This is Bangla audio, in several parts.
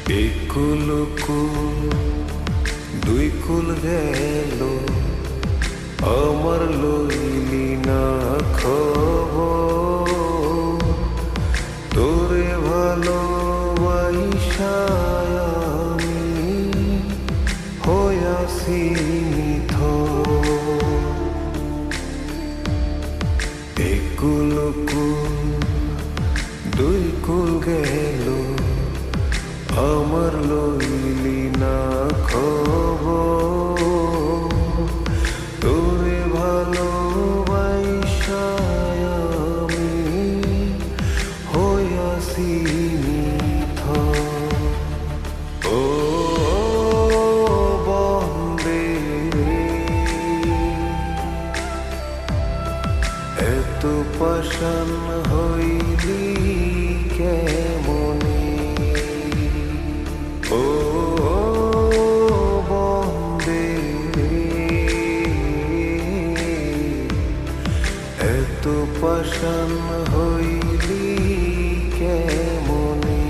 একুল দুই কুল গেল আমার লইলি না খবর তোরে ভালোবাসা আমি হইয়াছি নিথর। একুল দুই কুল গেল আমার লইলি না খবর তোরে ভালোবাসা আমি হইয়াছি নিথর। ও বন্দে এত পাষাণ হইলি কেমনে, ও বন্দে এত পাষাণ হইলি কেমনে।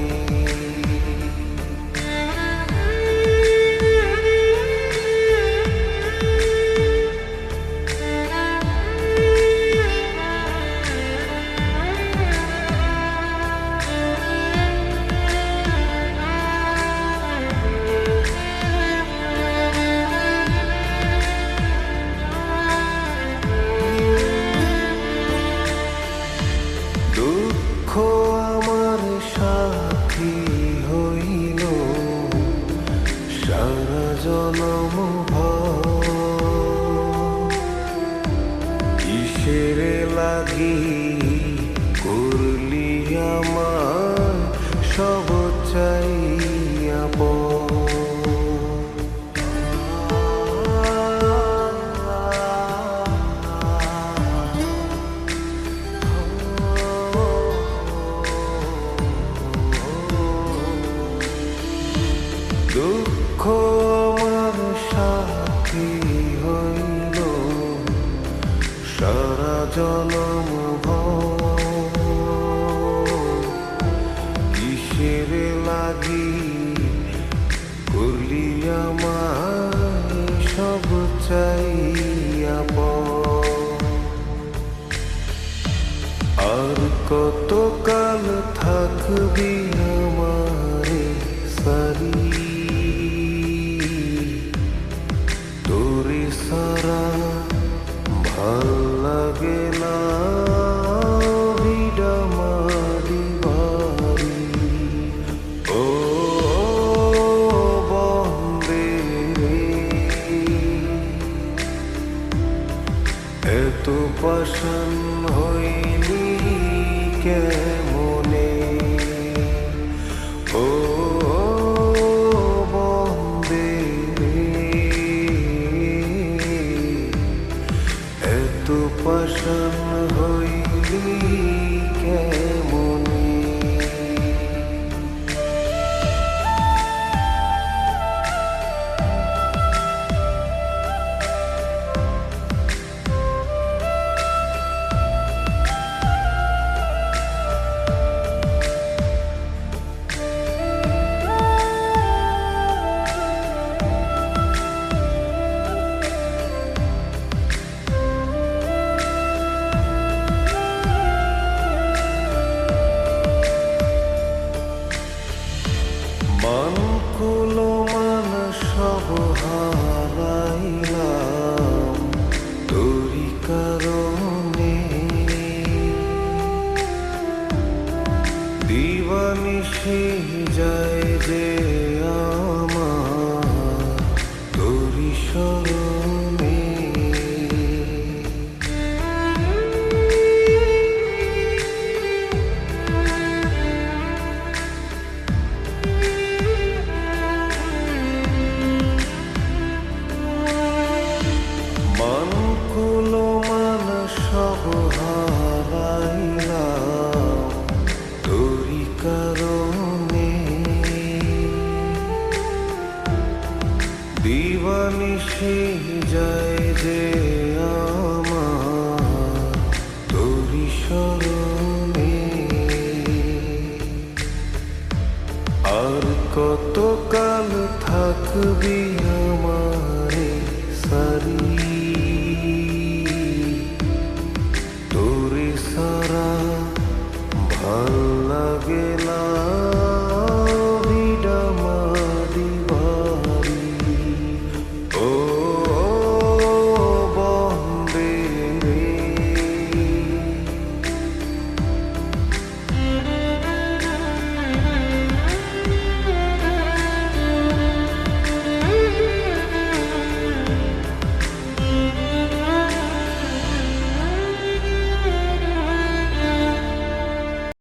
দুঃখ আমার সাথী হইল সারা জনম ভর, কিসের লাগি করলি আমার সব চাইয়া পর। দুঃখ আমার সাথী হইল সারা জনম ভর, কিসের লাগি করলি আমায় সব চাইয়া পর। আর কত কাল থাকবি আমারে সারি, তোরে সারা ভাল লাগে না ভিডা মারি বাড়ি। ও বন্দে এত পাষাণ হইলি কেমনে, ও বন্দে এত পাষাণ হইলি কেমনে। মান কুলো মান সব হারাইলাম তোরি কারণে, দিবানিশি যায় যে আমার তোরি স্মরণে। মান কুলো মান সব হারাইলাম তোরি কারণে, দিবানিশি যায় যে আমার তোরি স্মরণে। আর কত কাল থাকবি আমারে সারি